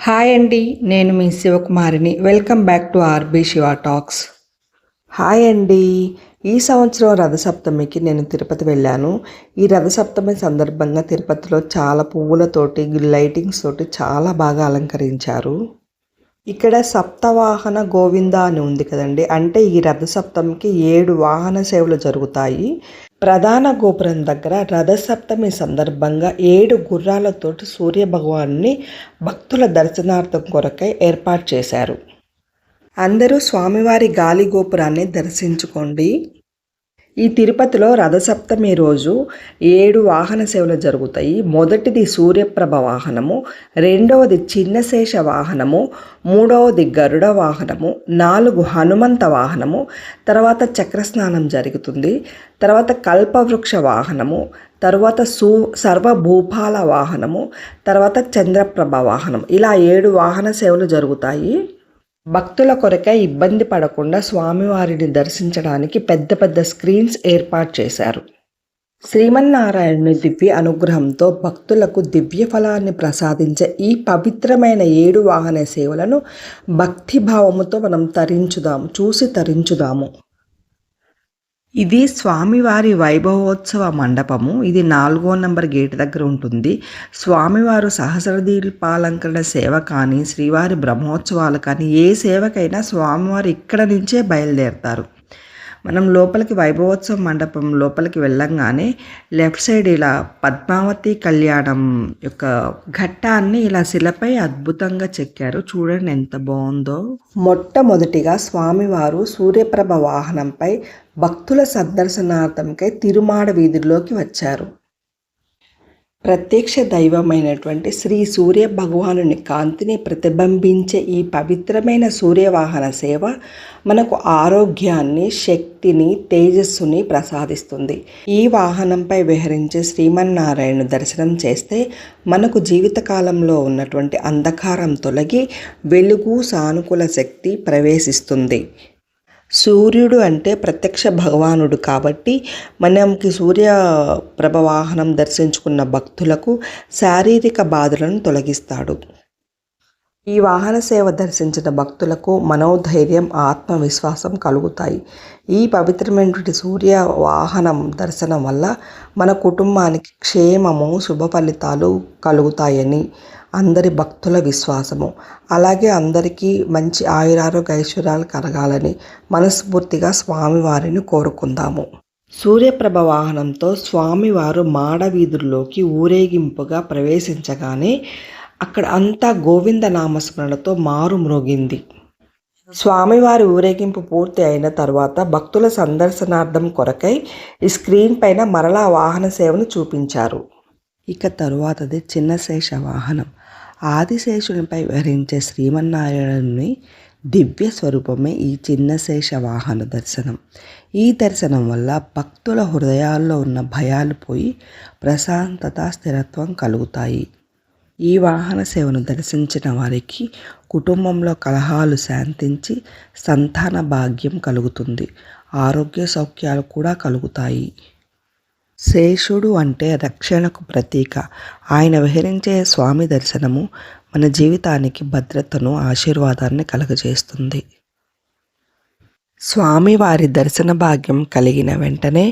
Hi అండి. నేను మీ శివకుమారిని. Welcome back to RB Siva talks. Hi అండి. ఈ సంవత్సరం రథసప్తమికి నేను తిరుపతి వెళ్ళాను. ఈ రథసప్తమి సందర్భంగా తిరుపతిలో చాలా పువ్వులతోటి, లైటింగ్స్ తోటి చాలా బాగా అలంకరించారు. ఇక్కడ సప్తవాహన గోవింద అని ఉంది కదండి. అంటే ఈ రథసప్తమికి 7 వాహన సేవలు జరుగుతాయి. ప్రధాన గోపురం దగ్గర రథసప్తమి సందర్భంగా 7 గుర్రాలతోటి సూర్యభగవాన్ని భక్తుల దర్శనార్థం కొరకై ఏర్పాటు చేశారు. అందరూ స్వామివారి గాలి గోపురాన్ని దర్శించుకోండి. ఈ తిరుపతిలో రథసప్తమి రోజు 7 వాహన సేవలు జరుగుతాయి. మొదటిది సూర్యప్రభ వాహనము, రెండవది చిన్నశేష వాహనము, మూడవది గరుడ వాహనము, 4 హనుమంత వాహనము, తర్వాత చక్రస్నానం జరుగుతుంది, తర్వాత కల్పవృక్ష వాహనము, తర్వాత సర్వభూపాల వాహనము, తర్వాత చంద్రప్రభ వాహనం. ఇలా 7 వాహన సేవలు జరుగుతాయి. భక్తుల కొరకై ఇబ్బంది పడకుండా స్వామివారిని దర్శించడానికి పెద్ద పెద్ద స్క్రీన్స్ ఏర్పాటు చేశారు. శ్రీమన్నారాయణుని దివ్య అనుగ్రహంతో భక్తులకు దివ్య ఫలాన్ని ప్రసాదించే ఈ పవిత్రమైన 7 వాహన సేవలను భక్తిభావముతో మనం చూసి తరించుదాము. ఇది స్వామివారి వైభవోత్సవ మండపము. ఇది 4వ నంబర్ గేట్ దగ్గర ఉంటుంది. స్వామివారు సహస్రదీపాలంకరణ సేవ కానీ, శ్రీవారి బ్రహ్మోత్సవాలు కానీ, ఏ సేవకైనా స్వామివారు ఇక్కడ నుంచే బయలుదేరుతారు. మనం లోపలికి వైభవోత్సవ మండపం లోపలికి వెళ్ళంగానే లెఫ్ట్ సైడ్ ఇలా పద్మావతి కళ్యాణం యొక్క ఘట్టాన్ని ఇలా శిలపై అద్భుతంగా చెక్కారు. చూడండి ఎంత బాగుందో. మొట్టమొదటిగా స్వామివారు సూర్యప్రభ వాహనంపై భక్తుల సందర్శనార్థంకై తిరుమాడ వీధిలోకి వచ్చారు. ప్రత్యక్ష దైవమైనటువంటి శ్రీ సూర్య భగవానుని కాంతిని ప్రతిబింబించే ఈ పవిత్రమైన సూర్యవాహన సేవ మనకు ఆరోగ్యాన్ని, శక్తిని, తేజస్సుని ప్రసాదిస్తుంది. ఈ వాహనంపై విహరించే శ్రీమన్నారాయణ దర్శనం చేస్తే మనకు జీవితకాలంలో ఉన్నటువంటి అంధకారం తొలగి వెలుగు, సానుకూల శక్తి ప్రవేశిస్తుంది. సూర్యుడు అంటే ప్రత్యక్ష భగవానుడు కాబట్టి మనకి సూర్యప్రభ వాహనం దర్శించుకున్న భక్తులకు శారీరక బాధలను తొలగిస్తాడు. ఈ వాహన సేవ దర్శించిన భక్తులకు మనోధైర్యం, ఆత్మవిశ్వాసం కలుగుతాయి. ఈ పవిత్రమైనటువంటి సూర్య వాహనం దర్శనం వల్ల మన కుటుంబానికి క్షేమము, శుభ ఫలితాలు కలుగుతాయని అందరి భక్తుల విశ్వాసము. అలాగే అందరికీ మంచి ఆయురారోగ్య ఐశ్వర్యాలు కలగాలని మనస్ఫూర్తిగా స్వామివారిని కోరుకుందాము. సూర్యప్రభ వాహనంతో స్వామివారు మాడ వీధుల్లోకి ఊరేగింపుగా ప్రవేశించగానే అక్కడ అంతా గోవింద నామస్మరణతో మారుమ్రోగింది. స్వామివారి ఊరేగింపు పూర్తి అయిన తర్వాత భక్తుల సందర్శనార్థం కొరకై ఈ స్క్రీన్ పైన మరలా వాహన సేవను చూపించారు. ఇక తరువాతది చిన్నశేష వాహనం. ఆదిశేషునిపై విహరించే శ్రీమన్నారాయణుని దివ్య స్వరూపమే ఈ చిన్నశేష వాహన దర్శనం. ఈ దర్శనం వల్ల భక్తుల హృదయాల్లో ఉన్న భయాలు పోయి ప్రశాంతత, స్థిరత్వం కలుగుతాయి. ఈ వాహన సేవను దర్శించిన వారికి కుటుంబంలో కలహాలు శాంతించి సంతాన భాగ్యం కలుగుతుంది. ఆరోగ్య సౌఖ్యాలు కూడా కలుగుతాయి. శేషుడు అంటే రక్షణకు ప్రతీక. ఆయన విహరించే స్వామి దర్శనము మన జీవితానికి భద్రతను, ఆశీర్వాదాన్ని కలుగజేస్తుంది. స్వామివారి దర్శన భాగ్యం కలిగిన వెంటనే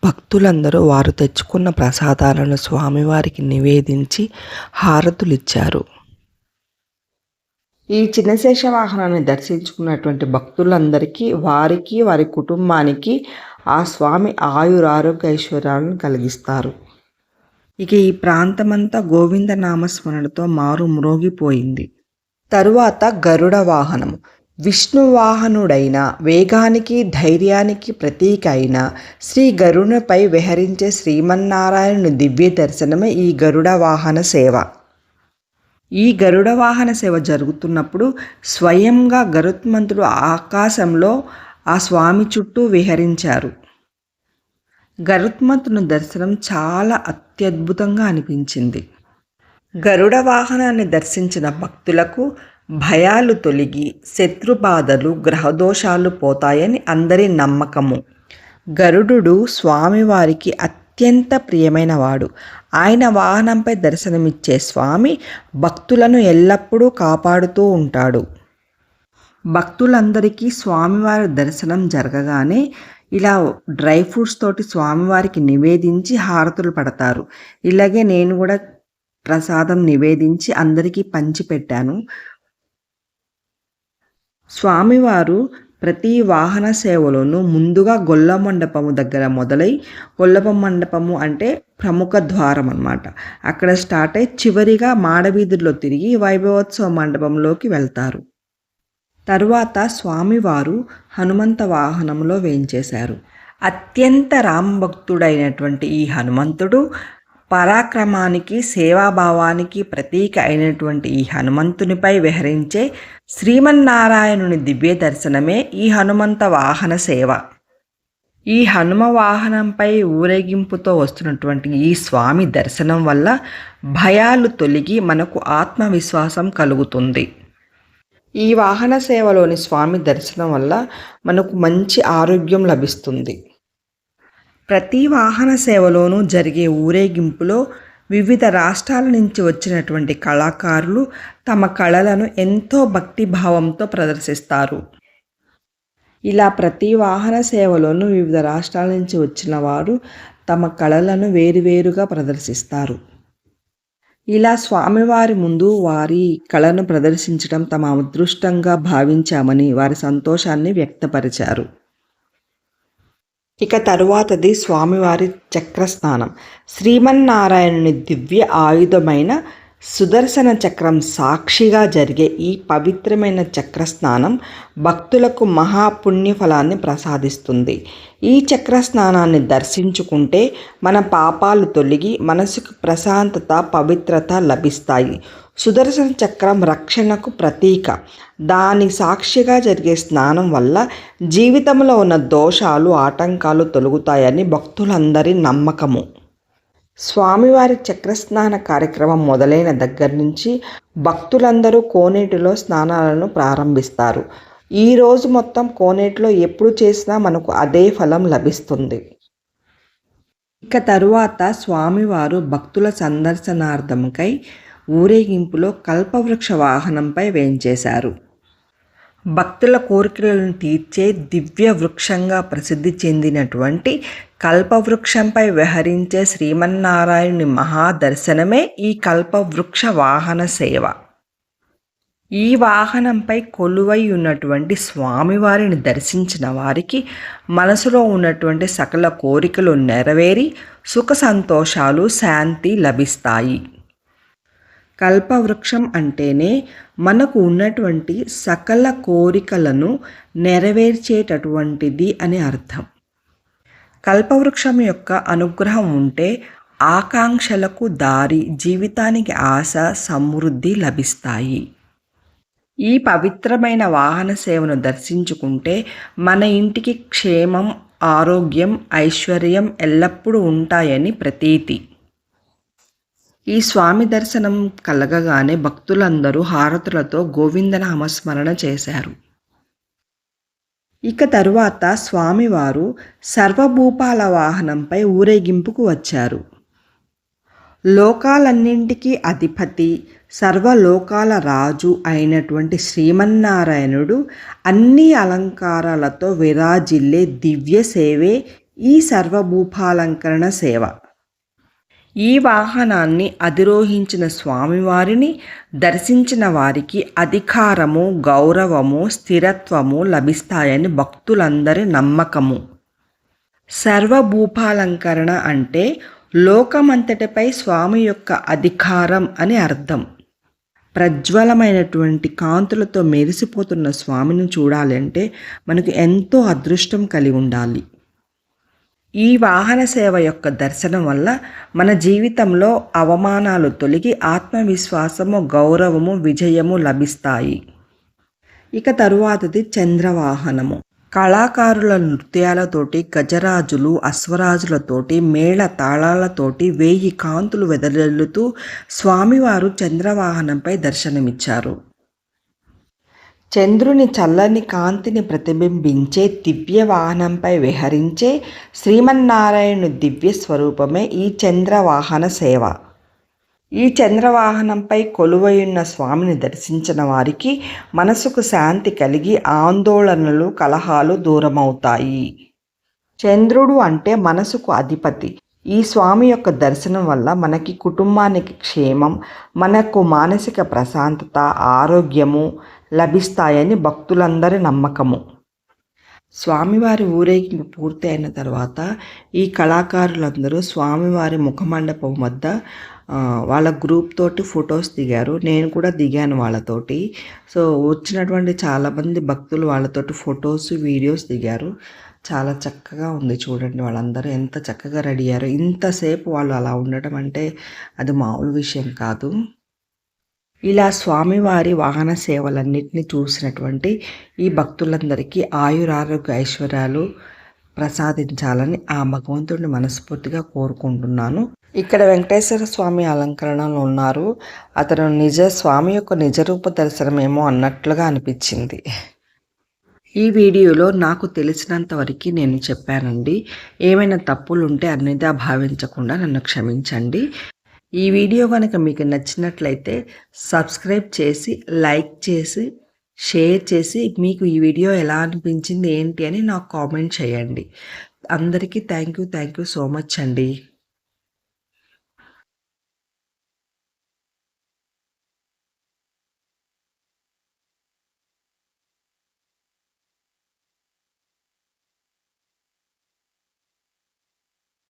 భక్తులందరూ వారు తెచ్చుకున్న ప్రసాదాలను స్వామివారికి నివేదించి హారతులిచ్చారు. ఈ చిన్నశేష వాహనాన్ని దర్శించుకున్నటువంటి భక్తులందరికీ, వారికి, వారి కుటుంబానికి ఆ స్వామి ఆయురారోగ్య ఐశ్వర్యాలను కలిగిస్తారు. ఇక ఈ ప్రాంతమంతా గోవింద నామస్మరణతో మ్రోగిపోయింది. తరువాత గరుడ వాహనం. విష్ణువాహనుడైన, వేగానికి, ధైర్యానికి ప్రతీక అయిన శ్రీ గరుడుపై విహరించే శ్రీమన్నారాయణుని దివ్య దర్శనమే ఈ గరుడ వాహన సేవ. ఈ గరుడ వాహన సేవ జరుగుతున్నప్పుడు స్వయంగా గరుత్మంతుడు ఆకాశంలో ఆ స్వామి చుట్టూ విహరించారు. గరుత్మంతుని దర్శనం చాలా అత్యద్భుతంగా అనిపించింది. గరుడ వాహనాన్ని దర్శించిన భక్తులకు భయాలు తొలగి శత్రుబాధలు, గ్రహదోషాలు పోతాయని అందరి నమ్మకము. గరుడు స్వామివారికి అత్యంత ప్రియమైన వాడు. ఆయన వాహనంపై దర్శనమిచ్చే స్వామి భక్తులను ఎల్లప్పుడూ కాపాడుతూ ఉంటాడు. భక్తులందరికీ స్వామివారి దర్శనం జరగగానే ఇలా డ్రై ఫ్రూట్స్ తోటి స్వామివారికి నివేదించి హారతులు పడతారు. ఇలాగే నేను కూడా ప్రసాదం నివేదించి అందరికీ పంచిపెట్టాను. స్వామివారు ప్రతి వాహన సేవలోనూ ముందుగా గొల్ల మండపము దగ్గర మొదలై, గొల్లప మండపము అంటే ప్రముఖ ద్వారం అన్నమాట, అక్కడ స్టార్ట్ అయి చివరిగా మాడవీధుల్లో తిరిగి వైభవోత్సవ మండపంలోకి వెళ్తారు. తరువాత స్వామివారు హనుమంత వాహనంలో వేంచేశారు. అత్యంత రామభక్తుడైనటువంటి ఈ హనుమంతుడు పరాక్రమానికి, సేవాభావానికి ప్రతీక అయినటువంటి ఈ హనుమంతునిపై విహరించే శ్రీమన్నారాయణుని దివ్య దర్శనమే ఈ హనుమంత వాహన సేవ. ఈ హనుమ వాహనంపై ఊరేగింపుతో వస్తున్నటువంటి ఈ స్వామి దర్శనం వల్ల భయాలు తొలగి మనకు ఆత్మవిశ్వాసం కలుగుతుంది. ఈ వాహన సేవలోని స్వామి దర్శనం వల్ల మనకు మంచి ఆరోగ్యం లభిస్తుంది. ప్రతి వాహన సేవలోనూ జరిగే ఊరేగింపులో వివిధ రాష్ట్రాల నుంచి వచ్చినటువంటి కళాకారులు తమ కళలను ఎంతో భక్తిభావంతో ప్రదర్శిస్తారు. ఇలా ప్రతి వాహన సేవలోనూ వివిధ రాష్ట్రాల నుంచి వచ్చిన వారు తమ కళలను వేరువేరుగా ప్రదర్శిస్తారు. ఇలా స్వామివారి ముందు వారి కళను ప్రదర్శించడం తమ అదృష్టంగా భావించామని వారి సంతోషాన్ని వ్యక్తపరిచారు. ఇక తరువాతది స్వామివారి చక్రస్నానం. శ్రీమన్నారాయణుని దివ్య ఆయుధమైన సుదర్శన చక్రం సాక్షిగా జరిగే ఈ పవిత్రమైన చక్రస్నానం భక్తులకు మహాపుణ్యఫలాన్ని ప్రసాదిస్తుంది. ఈ చక్రస్నానాన్ని దర్శించుకుంటే మన పాపాలు తొలగి మనసుకు ప్రశాంతత, పవిత్రత లభిస్తాయి. సుదర్శన చక్రం రక్షణకు ప్రతీక. దాని సాక్షిగా జరిగే స్నానం వల్ల జీవితంలో ఉన్న దోషాలు, ఆటంకాలు తొలగుతాయని భక్తులందరి నమ్మకము. స్వామివారి చక్రస్నాన కార్యక్రమం మొదలైన దగ్గర నుంచి భక్తులందరూ కోనేటిలో స్నానాలను ప్రారంభిస్తారు. ఈరోజు మొత్తం కోనేటిలో ఎప్పుడు చేసినా మనకు అదే ఫలం లభిస్తుంది. ఇక తరువాత స్వామివారు భక్తుల సందర్శనార్థంకై ఊరేగింపులో కల్పవృక్ష వాహనంపై వేంచేశారు. భక్తుల కోరికలను తీర్చే దివ్య వృక్షంగా ప్రసిద్ధి చెందినటువంటి కల్పవృక్షంపై విహరించే శ్రీమన్నారాయణుని మహాదర్శనమే ఈ కల్పవృక్ష వాహన సేవ. ఈ వాహనంపై కొలువై ఉన్నటువంటి స్వామివారిని దర్శించిన వారికి మనసులో ఉన్నటువంటి సకల కోరికలు నెరవేరి సుఖ సంతోషాలు, శాంతి లభిస్తాయి. కల్పవృక్షం అంటేనే మనకు ఉన్నటువంటి సకల కోరికలను నెరవేర్చేటటువంటిది అని అర్థం. కల్పవృక్షం యొక్క అనుగ్రహం ఉంటే ఆకాంక్షలకు దారి, జీవితానికి ఆశ, సమృద్ధి లభిస్తాయి. ఈ పవిత్రమైన వాహన సేవను దర్శించుకుంటే మన ఇంటికి క్షేమం, ఆరోగ్యం, ఐశ్వర్యం ఎల్లప్పుడూ ఉంటాయని ప్రతీతి. ఈ స్వామి దర్శనం కలగగానే భక్తులందరూ హారతులతో గోవిందనామస్మరణ చేశారు. ఇక తరువాత స్వామివారు సర్వభూపాల వాహనంపై ఊరేగింపుకు వచ్చారు. లోకాలన్నింటికీ అధిపతి, సర్వలోకాల రాజు అయినటువంటి శ్రీమన్నారాయణుడు అన్ని అలంకారాలతో విరాజిల్లే దివ్య సేవే ఈ సర్వభూపాలంకరణ సేవ. ఈ వాహనాన్ని అధిరోహించిన స్వామివారిని దర్శించిన వారికి అధికారము, గౌరవము, స్థిరత్వము లభిస్తాయని భక్తులందరి నమ్మకము. సర్వభూపాలంకరణ అంటే లోకమంతటిపై స్వామి యొక్క అధికారం అని అర్థం. ప్రజ్వలమైనటువంటి కాంతులతో మెరిసిపోతున్న స్వామిని చూడాలంటే మనకు ఎంతో అదృష్టం కలిగి ఉండాలి. ఈ వాహన సేవ యొక్క దర్శనం వల్ల మన జీవితంలో అవమానాలు తొలగి ఆత్మవిశ్వాసము, గౌరవము, విజయము లభిస్తాయి. ఇక తరువాతది చంద్రవాహనము. కళాకారుల నృత్యాలతోటి, గజరాజులు, అశ్వరాజులతోటి, మేళ తాళాలతోటి 1000 కాంతులు వెదజల్లుతూ స్వామివారు చంద్రవాహనంపై దర్శనమిచ్చారు. చంద్రుని చల్లని కాంతిని ప్రతిబింబించే దివ్య వాహనంపై విహరించే శ్రీమన్నారాయణుని దివ్య స్వరూపమే ఈ చంద్రవాహన సేవ. ఈ చంద్రవాహనంపై కొలువైయున్న స్వామిని దర్శించిన వారికి మనసుకు శాంతి కలిగి ఆందోళనలు, కలహాలు దూరమవుతాయి. చంద్రుడు అంటే మనసుకు అధిపతి. ఈ స్వామి యొక్క దర్శనం వల్ల మనకి కుటుంబానికి క్షేమం, మనకు మానసిక ప్రశాంతత, ఆరోగ్యము లభిస్తాయని భక్తులందరి నమ్మకము. స్వామివారి ఊరేగింపు పూర్తి అయిన తర్వాత ఈ కళాకారులందరూ స్వామివారి ముఖమండపం వద్ద వాళ్ళ గ్రూప్ తోటి ఫొటోస్ దిగారు. నేను కూడా దిగాను వాళ్ళతోటి. సో వచ్చినటువంటి చాలామంది భక్తులు వాళ్ళతోటి ఫొటోస్, వీడియోస్ దిగారు. చాలా చక్కగా ఉంది చూడండి, వాళ్ళందరూ ఎంత చక్కగా రెడీ అయ్యారు. ఇంతసేపు వాళ్ళు అలా ఉండటం అంటే అది మామూలు విషయం కాదు. ఇలా స్వామివారి వాహన సేవలన్నింటినీ చూసినటువంటి ఈ భక్తులందరికీ ఆయురారోగ్య ఐశ్వర్యాలు ప్రసాదించాలని ఆ భగవంతుడిని మనస్ఫూర్తిగా కోరుకుంటున్నాను. ఇక్కడ వెంకటేశ్వర స్వామి అలంకరణలో ఉన్నారు. అతను స్వామి యొక్క నిజరూప దర్శనమేమో అన్నట్లుగా అనిపించింది. ఈ వీడియోలో నాకు తెలిసినంత వరకు నేను చెప్పానండి. ఏమైనా తప్పులు ఉంటే అన్నిదా భావించకుండా నన్ను క్షమించండి. ఈ వీడియో కనుక మీకు నచ్చినట్లయితే సబ్స్క్రైబ్ చేసి, లైక్ చేసి, షేర్ చేసి మీకు ఈ వీడియో ఎలా అనిపించింది ఏంటి అని నాకు కామెంట్ చేయండి. అందరికీ థ్యాంక్ యూ సో మచ్ అండి.